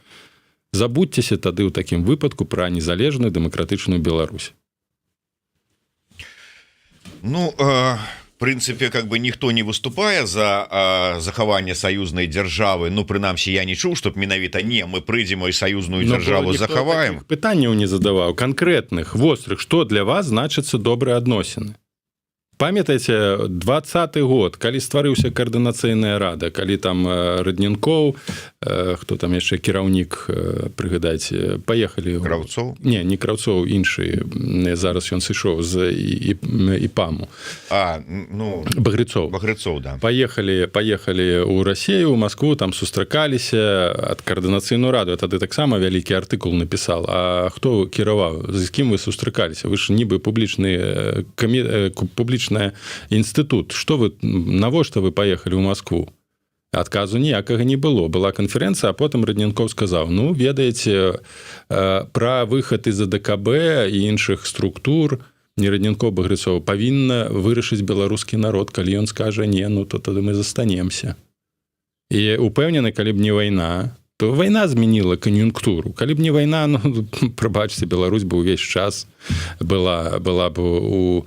забудьцеся тады ў такім выпадку пра незалежную дэмакратычную Беларусь. Ну, в принципе, как бы ніхто не выступае за захаванне саюзнай дзяржавы. Ну, прынамсі, я не чуў, чтоб менавіта не, мы прыйдзем і саюзную дзяржаву захаваем. Пытанняў не задаваў, канкрэтных, вострых, што для вас значыцца добрыя адносіны. Памятаеце, 20-й год, калі стварыўся каардынацыйная рада, калі там Радненкоў, хто там яшчэ кіраўнік, прыгадайце, паехалі... Краўцоў? Не Краўцоў, іншы, зараз ён сышоў з ІПАМу. Ну... Багрыцоў, да. Паехалі ў Расію, ў Маскву, там сустракаліся ад каардынацыйную раду. Тады таксама вялікі артыкул напісал. А хто кіраваў? З кім вы сустракаліся? Вы ж нібы публічны інстытут. Што вы, навошта вы паехалі ў Маскву? Адказу ніякага не было. Была канферэнцыя, а потым Раднянкоў сказаў: ну, ведаеце, пра выхад из АДКБ і іншых структур не Раднянкоў, Багрыцоў павінна вырашыць беларускі народ. Калі ён скажа не, ну то тады мы застанемся. І упэўнены, калі б не вайна, то вайна змяніла кан'юнктуру. Калі б не вайна, ну, прабачце, Беларусь бы ўвесь час была б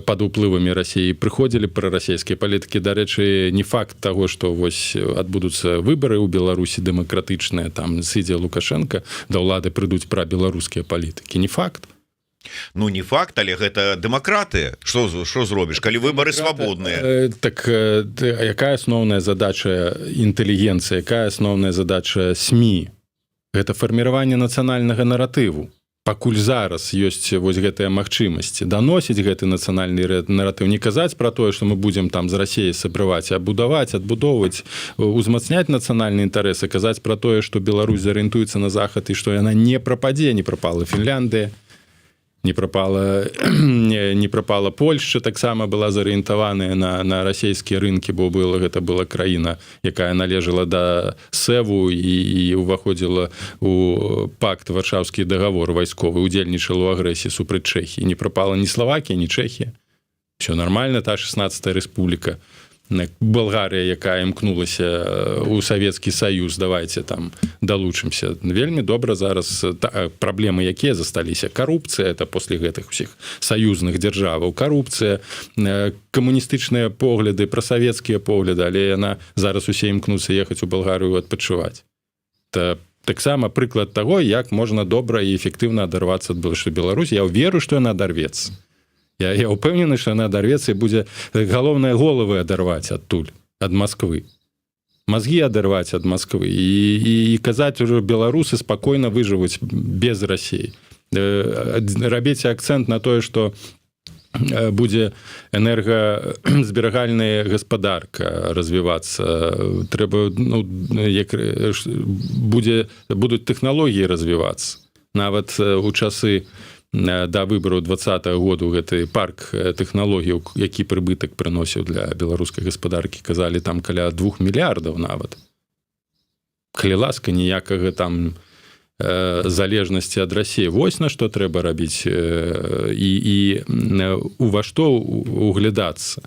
пад уплывамі Расіі. Прыходзілі прарасійскія палітыкі. Дарэчы, не факт таго, што вось адбудуцца выбары ў Беларусі дэмакратычныя, там сыдзе Лукашенко, да ўлады прыйдуць прабеларускія палітыкі. Не факт. Ну, не факт, але гэта дэмакратыя. Што зробіш, калі выбары свабодныя? Так якая асноўная задача інтэлігенцыі, якая асноўная задача СМІ? Гэта фарміраванне нацыянальнага наратыву. Пакуль зараз ёсць вось гэтыя магчымасці даносіць гэты нацыянальны наратыў, не казаць пра тое, што мы будзем там з Расіяй сабраваць, а будаваць, адбудоўваць, узмацняць нацыянальныя інтарэсы, казаць пра тое, што Беларусь зарыентуецца на захад і што яна не прападзе, не прапала Фінляндыя, не прапала Польшча, таксама была зарыентаваная на расійскія рынкі, бо гэта была краіна, якая належала да СЭВу і уваходзіла у пакт Варшаўскі дагавор вайсковы, удзельнічала ў агрэсіі супраць Чэхіі. Не прапала ні Славакія, ні Чэхія. Все нормально, та 16-я рэспубліка. Балгарыя, якая імкнулася ў Савецкі Саюз, давайте там далучымся. Вельмі добра зараз праблемы, якія засталіся. Карупцыя, это после гэтых усіх саюзных дзяржаваў. Карупцыя, камуністычныя погляды, прасавецкія погляды, але яна зараз усе імкнуцца ехаць у Балгарыю адпачываць. Это таксама прыклад таго, як можна добра і эфектыўна адарвацца ад Беларусь. Я веру, што яна адарвецца. Я упэўнены, што яна адарвецца і будзе галоўнае головы адарваць адтуль, ад Масквы. Мазгі адарваць ад Масквы і казаць ужо беларусы спакойна выжывуць без Расіі. Рабіце акцэнт на тое, што будзе энергазберагальная гаспадарка развівацца. Трэба, ну, будуць тэхналогіі развівацца. Нават у часы да выбару 20-го году гэты парк тэхналогій, які прыбытак прыносіў для беларускай гаспадаркі, казалі там каля 2 мільярдаў нават. Калі ласка, ніякага там залежнасці ад Расіі. Вось на што трэба рабіць і ува што углядацца.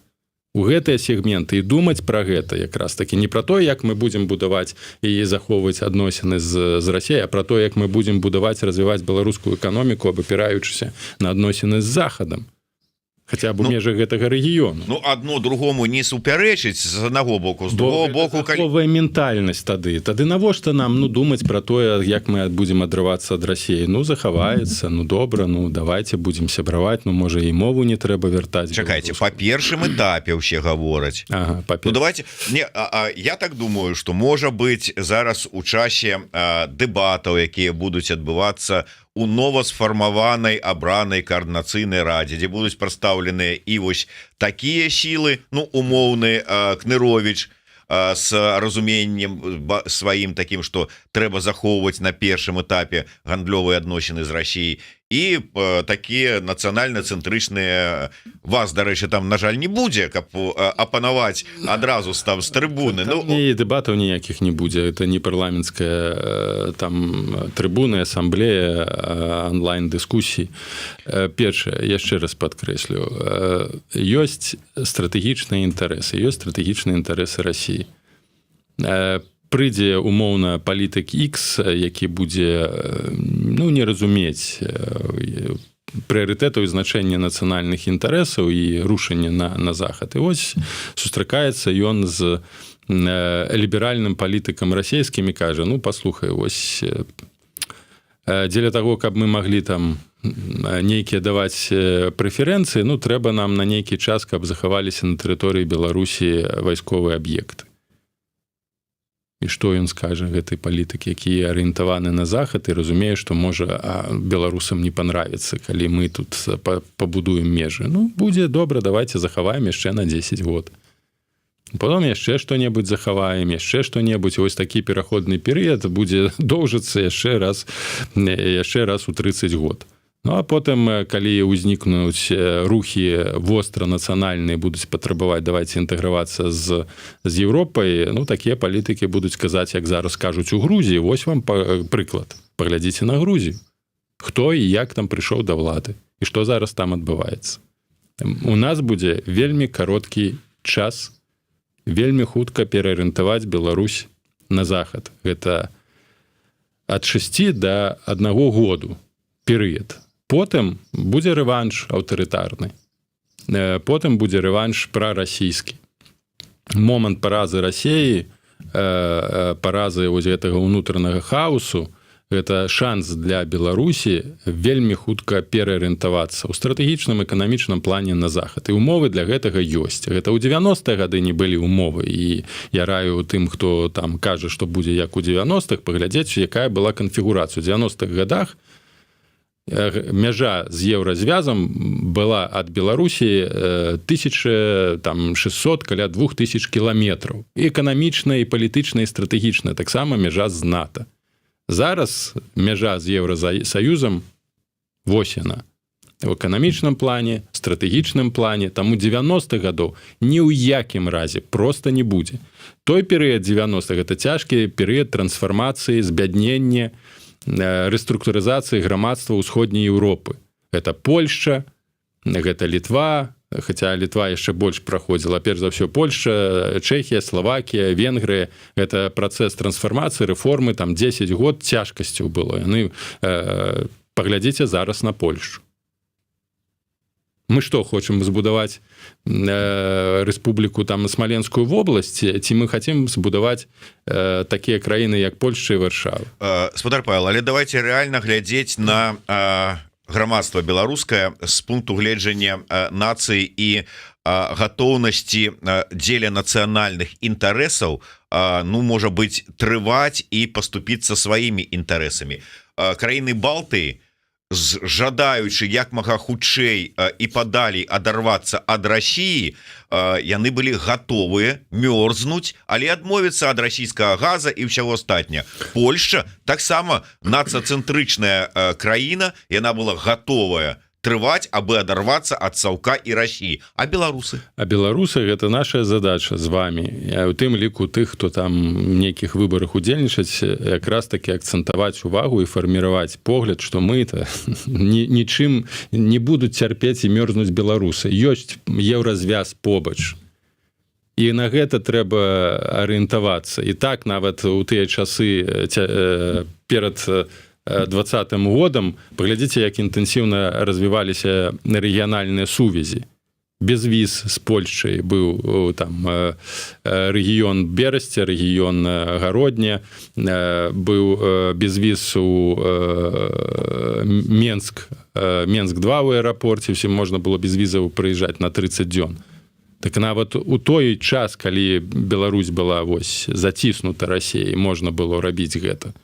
У гэтыя сегменты і думаць пра гэта якраз такі не пра тое, як мы будзем будаваць і захоўваць адносіны з Расіяй, а пра тое, як мы будзем будаваць, развіваць беларускую эканоміку, абапіраючыся на адносіны з Захадам. Хаця б у межах гэтага рэгіёну. Ну, адно другому не супярэчыць з аднаго боку, з другого боку... Заховая ментальнасць тады. Тады навошта нам думаць пра тое, як мы будзем адрывацца ад Расіі? Ну, захаваецца, ну, добра, ну, давайте будзем сябраваць, ну, можа, і мову не трэба вяртаць. Чакайце, па першым этапе ўсе гавораць. Ага, ну, давайте... Не, я так думаю, што можа быць зараз у часе дэбатаў, якія будуць адбывацца у новасфармаванай абранай каардынацыйнай радзе, дзе будуць прадстаўленыя і вось такія сілы, ну, умоўны Кныровіч з разуменнем сваім такім, што трэба захоўваць на першым этапе гандлёвыя адносіны з Расіяй, і такія нацыянальна-цэнтрычныя, вас, дарэчы, там, на жаль, не будзе, каб апанаваць адразу там з трыбуны. Ну, і дэбатаў ніякіх не будзе. Это не парламенцкая там трыбуна, асамблея, онлайн-дыскусіі. Першае, яшчэ раз падкрэслю, ёсць стратэгічныя інтарэсы, ёсць стратэгічныя інтарэсы Расіі. Прыйдзе умоўна палітык X, які будзе, ну, не разумець прыярытэтаў і значэння нацыянальных інтарэсаў і рушання на захад. І вось сустракаецца ён з ліберальным палітыкам расійскім і кажа: ну, паслухай, вось дзеля таго, каб мы маглі там нейкія даваць прэферэнцыі, ну, трэба нам на нейкі час, каб захаваліся на тэрыторыі Беларусі вайсковыя аб'екты. І што ён скажа гэтай палітыкі, які арыентаваны на захад і разумее, што можа беларусам не панравіцца, калі мы тут пабудуем межы. Ну, будзе добра, давайте захаваем яшчэ на 10 год. Потом яшчэ што-небудзь захаваем, яшчэ што-небудзь. Вось такі пераходны перыяд будзе доўжыцца яшчэ раз у 30 год. Ну а потым калі ўзнікнуць рухі востранацыянальныя будуць патрабаваць давайте інтэгравацца з Еўропай, ну такія палітыкі будуць казаць, як зараз кажуць у Грузіі. Вось вам прыклад, паглядзіце на Грузію, хто і як там прыйшоў да влады і што зараз там адбываецца. У нас будзе вельмі кароткі час вельмі хутка пераарыентаваць Беларусь на захад. Гэта ад 6 до 1 году перыяд. Потым будзе рэванш аўтарытарны. Потым будзе рэванш прарасійскі. Момант паразы Расіі, паразы вось гэтага ўнутранага хаосу, гэта шанс для Беларусі вельмі хутка пераарыентавацца ў стратэгічным эканамічным плане на захад. І умовы для гэтага ёсць. Гэта ў 90-е гады не былі умовы. І я раю тым, хто там кажа, што будзе як у 90-х, паглядзець, якая была канфігурацыя. У 90-х годах мяжа з еўразвязам была ад Беларусі 1600, каля 2000 кіламетраў. І эканамічная, і палітычная, і стратэгічная. Таксама мяжа з НАТО. Зараз мяжа з Еўрасаюзам вось яна. В эканамічным плане, стратэгічным плане, там у 90-х гадоў ні ў якім разе проста не будзе. Той перыяд 90-х гэта цяжкі перыяд трансфармацыі, збяднення, рэструктурызацыі грамадства ўсходняй Еўропы. Гэта Польшча, гэта Літва, хаця Літва яшчэ больш праходзіла, перш за ўсё Польшча, Чэхія, Славакія, Венгрыя. Гэта працэс трансфармацыі, рэформы, там 10 год цяжкасцяў было. Яны паглядзіце зараз на Польшчу. Мы што, хочам збудаваць рэспубліку там Смаленскую вобласць, ці мы хацім збудаваць такія краіны, як Польшча і Варшава? Спадар Павел, але давайте рэальна глядзець на грамадства беларускае з пункту гледжання нацыі і гатоўнасці дзеля нацыянальных інтарэсаў, ну, можа быць, трываць і паступіцца сваімі інтарэсамі. Краіны Балтыі, жадаючы як мага хутчэй і падалей адарвацца ад Расіі, яны былі гатовыя мёрзнуць, але адмовіцца ад расійскага газа і ўсяго астатняга. Польшча таксама нацыяцэнтрычная краіна, яна была гатовая трываць, абы адарвацца ад цаўка і Расіі. А беларусы? А беларусы гэта наша задача з вами. У тым ліку тых, хто там нейкіх выбарах удзельнічаць, якраз таки акцэнтаваць увагу і фарміраваць погляд, што мы-то нічым не будуць цярпець і мёрзнуць беларусы. Ёсць еўразвяз побач. І на гэта трэба арыентавацца. І так нават у тыя часы перад 2020 годам, паглядзіце, як інтэнсіўна развіваліся рэгіянальныя сувязі. Без віз з Польшчай быў там рэгіён Берасця, рэгіён Гародня, быў без віз у Менск, Менск-2 ў аэрапорце, усім можна было без візаў прыязджаць на 30 дзён. Так нават у той час, калі Беларусь была вось заціснута Расіяй, можна было рабіць гэта.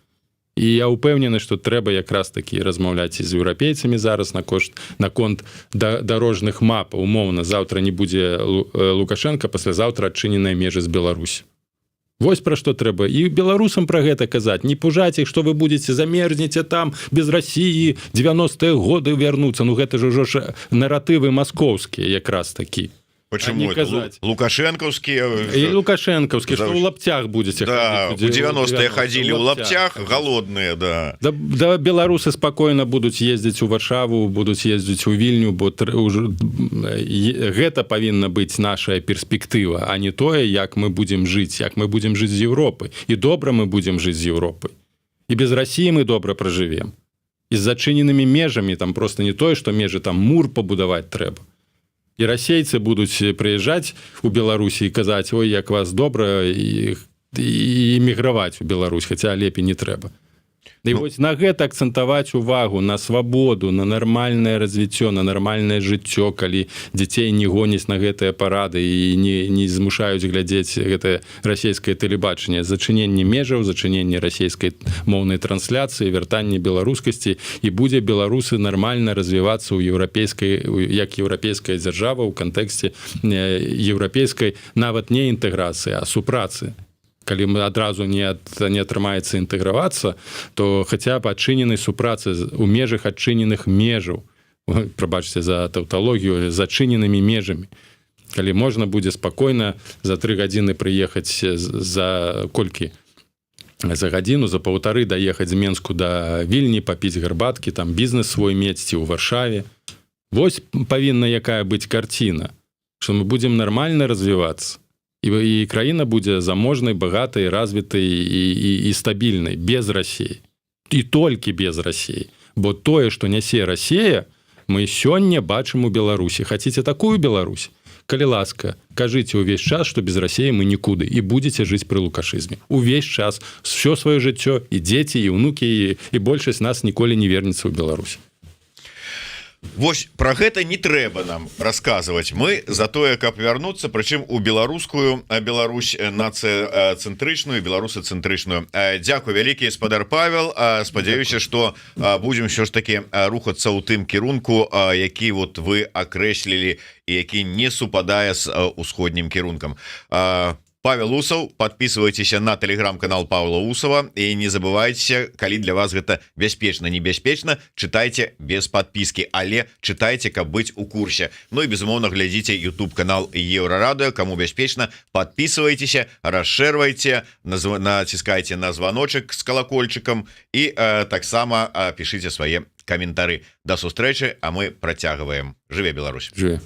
І я ўпэўнены, што трэба якраз такі размаўляць з еўрапейцамі зараз наконт дарожных мапаў. Умоўна, заўтра не будзе Лукашенка, паслязаўтра адчыненыя межы з Беларусі. Вось пра што трэба. І беларусам пра гэта казаць. Не пужаць іх, што вы будзеце замерзнеце там без Расіі, 90-е годы вярнуцца. Ну гэта ж ужо наратывы маскоўскія якраз такі. Почему это? Лукашенковские. И Лукашенковские, что в лаптях будете ходить. Да, в 90-е ходили в лаптях, голодные, да. Да, белорусы спокойно будут ездить у Варшаву, будут ездить у Вильню, бо гэта павінна быць наша перспектыва, а не тое, як мы будем жыць з Европой. И добра мы будем жыць з Европой. И без России мы добра проживем. И с зачыненными межами, там просто не тое, что межы там мур побудаваць трэба. І расейцы будуць прыязджаць у Беларусі і казаць, ой, як вас добра, і эміграваць у Беларусь, хаця лепей не трэба. І вось на гэта акцэнтаваць увагу, на свабоду, на нармальнае развіццё, на нармальнае жыццё, калі дзяцей не гоняць на гэтыя парады і не змушаюць глядзець гэтае расійскае тэлебачанне. Зачыненне межаў, зачыненне расійскай моўнай трансляцыі, вяртанне беларускасці, і будзе беларусы нармальна развівацца ў еўрапейскай, як еўрапейская дзяржава ў кантэксце еўрапейскай нават не інтэграцыі, а супрацы. калі мы адразу не атрымаецца інтэгравацца, то хаця б адчыненай супрацы у межах адчыненых межаў, прабачце за таўталогію, зачыненымі межамі. Калі можна будзе спакойна за 3 гадзіны прыехаць за колькі? За гадзіну, за паўтары даехаць з Менску да Вільні, папіць гарбаткі, там бізнес свой мець ці ў Варшаве. Вось павінна якая быць карціна, што мы будзем нармальна развівацца. І краіна будзе заможнай, багатай, развітай і стабільнай, без Расіі. І толькі без Расіі. Бо тое, што нясе Расія, мы сёння бачым у Беларусі. Хацеце такую Беларусь? Калі ласка, кажыце ўвесь час, што без Расіі мы нікуды і будзеце жыць пры лукашызме. Увесь час, всё сваё жыццё, і дзеці, і ўнукі, і большасць нас ніколі не вернецца ў Беларусь. Вось про гэта не трэба нам расказваць. Мы за тое, каб вярнуцца, прычым у беларускую Беларусь нацыяцэнтрычную, беларусацэнтрычную. Дзякуй вялікі, гаспадар Павел. Спадзяюся, што будзем ўсё ж таки рухацца ў тым кірунку, які вот вы акрэслілі і які не супадае з усходнім кірункам. Павел Усов, подписывайтесь на телеграм-канал Павла Усова и не забывайте, калі для вас гэта бяспечна, небяспечна, читайте без подписки, але читайте, каб быць у курсе. Ну и безумоўно глядите YouTube канал Еврорадио, кому бяспечна, подписывайтесь, расширвайте, натискайте на звоночек с колокольчиком и таксама пишите свои комментарии. До сустрэчы, а мы працягваем. Жыве Беларусь. Жыве.